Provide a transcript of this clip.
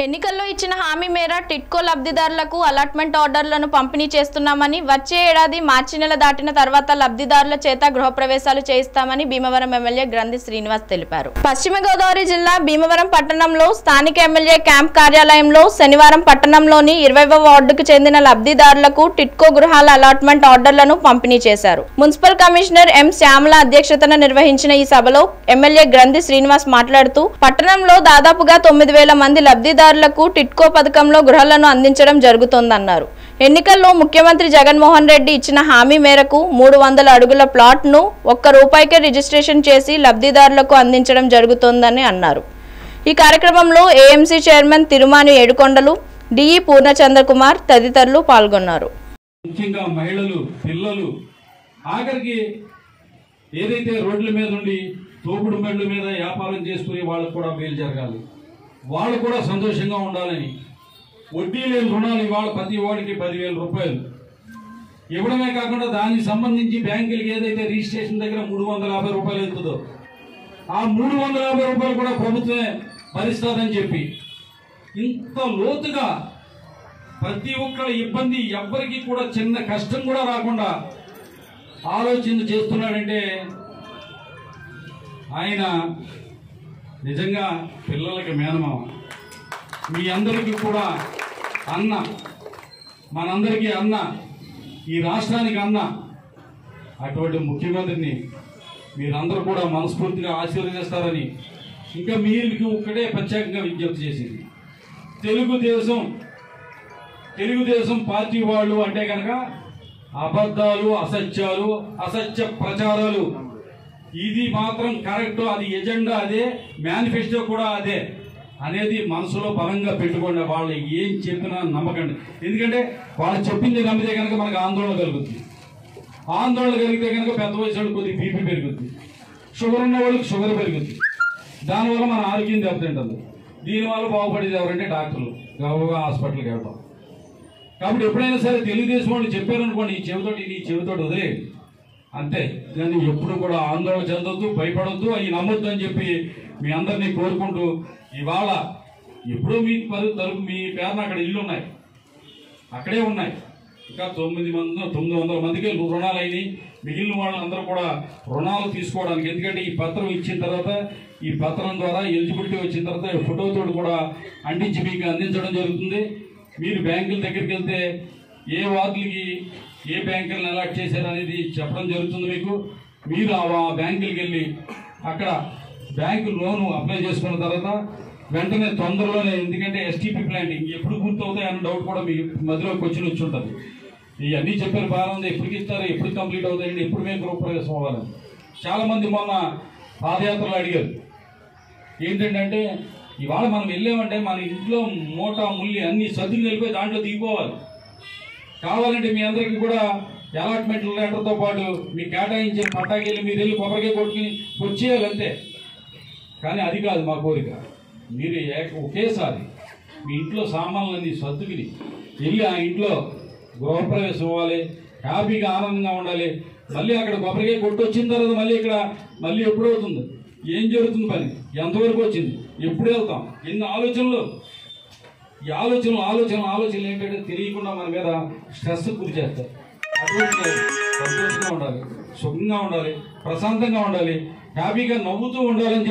ఎన్నికల్లో ఇచ్చిన హామీ మేర టిట్కో లబ్ధిదారులకు అలాట్మెంట్ ఆర్డర్లను పంపిణీ చేస్తున్నామని వచ్చే ఏడాది మార్చి నెల దాటిన తర్వాత లబ్ధిదారుల చేత గృహప్రవేశాలు చేయిస్తామని భీమవరం ఎమ్మెల్యే గ్రంథి శ్రీనివాస్ తెలిపారు. పశ్చిమ గోదావరి జిల్లా భీమవరం పట్టణంలో స్థానిక ఎమ్మెల్యే క్యాంప్ కార్యాలయంలో శనివారం పట్టణంలోని 20వ వార్డుకు చెందిన లబ్ధిదారులకు టిట్కో గృహాల అలాట్మెంట్ ఆర్డర్లను పంపిణీ చేశారు. మున్సిపల్ కమిషనర్ ఎం శ్యామల అధ్యక్షతన నిర్వహించిన ఈ సభలో ఎమ్మెల్యే గ్రంథి శ్రీనివాస్ మాట్లాడుతూ పట్టణంలో దాదాపుగా 9,000 మంది లబ్ధిదారులకు టిట్కో పథకంలో గృహాలను అందించడం జరుగుతోందన్నారు. ఎన్నికల్లో ముఖ్యమంత్రి జగన్మోహన్ రెడ్డి ఇచ్చిన హామీ మేరకు 300 అడుగుల ప్లాట్ ను ₹1 రిజిస్ట్రేషన్ చేసి లబ్ధిదారులకు అందించడం జరుగుతోందని అన్నారు. ఈ కార్యక్రమంలో ఏఎంసీ చైర్మన్ తిరుమాని ఏడుకొండలు, డిఈ పూర్ణచంద్ర కుమార్ తదితరులు పాల్గొన్నారు. ముఖ్యంగా మహిళలు, పిల్లలు, ఆఖరికి ఏదైతే రోడ్ల మీద ఉండి తోపుడు బండ్ల మీద వ్యాపారం చేసుకునే వాళ్ళకు కూడా మేలు జరగాలి, వాళ్ళు కూడా సంతోషంగా ఉండాలని వడ్డీ లేని రుణాలు ఇవాళ ప్రతి వాడికి 10,000 రూపాయలు ఇవ్వడమే కాకుండా దానికి సంబంధించి బ్యాంకులకి ఏదైతే రిజిస్ట్రేషన్ దగ్గర 350 రూపాయలు అవుతుందో ఆ 350 రూపాయలు కూడా ప్రభుత్వమే భరిస్తుందని చెప్పి ఇంత లోతుగా ప్రతి ఒక్కరి ఇబ్బంది ఎవ్వరికి కూడా చిన్న కష్టం కూడా రాకుండా ఆలోచన చేస్తున్నాడంటే ఆయన నిజంగా పిల్లలకి మేనమామ, మీ అందరికీ కూడా అన్న, మనందరికీ అన్న, ఈ రాష్ట్రానికి అన్న. అటువంటి ముఖ్యమంత్రిని మీరందరూ కూడా మనస్ఫూర్తిగా ఆశీర్వదిస్తారని ఇంకా మీకు ఒక్కటే ప్రత్యేకంగా విజ్ఞప్తి చేసింది. తెలుగుదేశం పార్టీ వాళ్ళు అంటే కనుక అబద్ధాలు, అసత్యాలు, అసత్య ప్రచారాలు, ఇది మాత్రం కరెక్ట్, అది ఎజెండా అదే, మేనిఫెస్టో కూడా అదే అనేది మనసులో బలంగా పెట్టుకోండి. వాళ్ళు ఏం చెప్పినా నమ్మకండి. ఎందుకంటే వాళ్ళు చెప్పింది నమ్మితే కనుక మనకు ఆందోళన కలుగుతుంది. ఆందోళన కలిగితే కనుక పెద్ద వయసు వాళ్ళకి కొద్దిగా బీపీ పెరుగుతుంది, షుగర్ ఉన్న వాళ్ళకి షుగర్ పెరుగుతుంది, దానివల్ల మన ఆరోగ్యం దెబ్బతింటుంది. దీనివల్ల బాగుపడేది ఎవరంటే డాక్టర్లు, గౌరవ హాస్పిటల్కి వెళ్తాం. కాబట్టి ఎప్పుడైనా సరే తెలుగుదేశం వాళ్ళు చెప్పారనుకోండి, ఈ చెవితోటి వదిలేయండి అంతే. కానీ ఎప్పుడు కూడా ఆందోళన చెందొద్దు, భయపడొద్దు, అవి నమ్మొద్దు అని చెప్పి మీ అందరినీ కోరుకుంటూ, ఇవాళ ఎప్పుడో మీ తరపు మీ పేరున అక్కడ ఇల్లు ఉన్నాయి, అక్కడే ఉన్నాయి. ఇంకా 900 మందికి రుణాలు అయినాయి. మిగిలిన వాళ్ళందరూ కూడా రుణాలు తీసుకోవడానికి, ఎందుకంటే ఈ పత్రం ఇచ్చిన తర్వాత, ఈ పత్రం ద్వారా ఎలిజిబిలిటీ వచ్చిన తర్వాత ఫోటోతో కూడా అంటించి మీకు అందించడం జరుగుతుంది. మీరు బ్యాంకుల దగ్గరికి వెళ్తే ఏ వార్డులకి ఏ బ్యాంకులను అలాట్ చేశారు అనేది చెప్పడం జరుగుతుంది మీకు. మీరు ఆ బ్యాంకులకి వెళ్ళి అక్కడ బ్యాంకు లోను అప్లై చేసుకున్న తర్వాత వెంటనే తొందరలోనే, ఎందుకంటే ఎస్టీపీ ప్లాంట్ ఎప్పుడు పూర్తవుతాయి అన్న డౌట్ కూడా మీకు మధ్యలో క్వశ్చన్ వచ్చి ఉంటుంది. ఇవన్నీ చెప్పారు, బాగా ఉంది, ఎప్పటికి ఇస్తారు, ఎప్పుడు కంప్లీట్ అవుతాయండి, ఎప్పుడు మేము గృహప్రవేశం అవ్వాలని. చాలామంది మొన్న పాదయాత్రలు అడిగారు. ఏంటంటే ఇవాళ మనం వెళ్ళామంటే మన ఇంట్లో మూట ముల్లి అన్ని సర్దులు వెళ్ళిపోయి దాంట్లో దిగిపోవాలి. కావాలంటే మీ అందరికీ కూడా అలాట్మెంట్ లెటర్తో పాటు మీ కేటాయించే పట్టాకెళ్ళి మీరు వెళ్ళి కొబ్బరికాయ కొట్టుకుని వచ్చేయాలి అంతే. కానీ అది కాదు మా కోరిక. మీరు ఒకేసారి మీ ఇంట్లో సామాన్లన్నీ సర్దుకుని వెళ్ళి ఆ ఇంట్లో గృహప్రవేశం అవ్వాలి, హ్యాపీగా ఆనందంగా ఉండాలి. మళ్ళీ అక్కడ కొబ్బరికాయ కొట్టి వచ్చిన తర్వాత మళ్ళీ ఇక్కడ మళ్ళీ ఎప్పుడు అవుతుంది, ఏం జరుగుతుంది, పని ఎంతవరకు వచ్చింది, ఎప్పుడు వెళ్తాం, ఎన్ని ఆలోచనలు. ఈ ఆలోచనలు ఏంటంటే తెలియకుండా మన మీద స్ట్రెస్ గురి చేస్తారు. అటువంటి సంతోషంగా ఉండాలి, సుఖంగా ఉండాలి, ప్రశాంతంగా ఉండాలి, హ్యాపీగా నవ్వుతూ ఉండాలని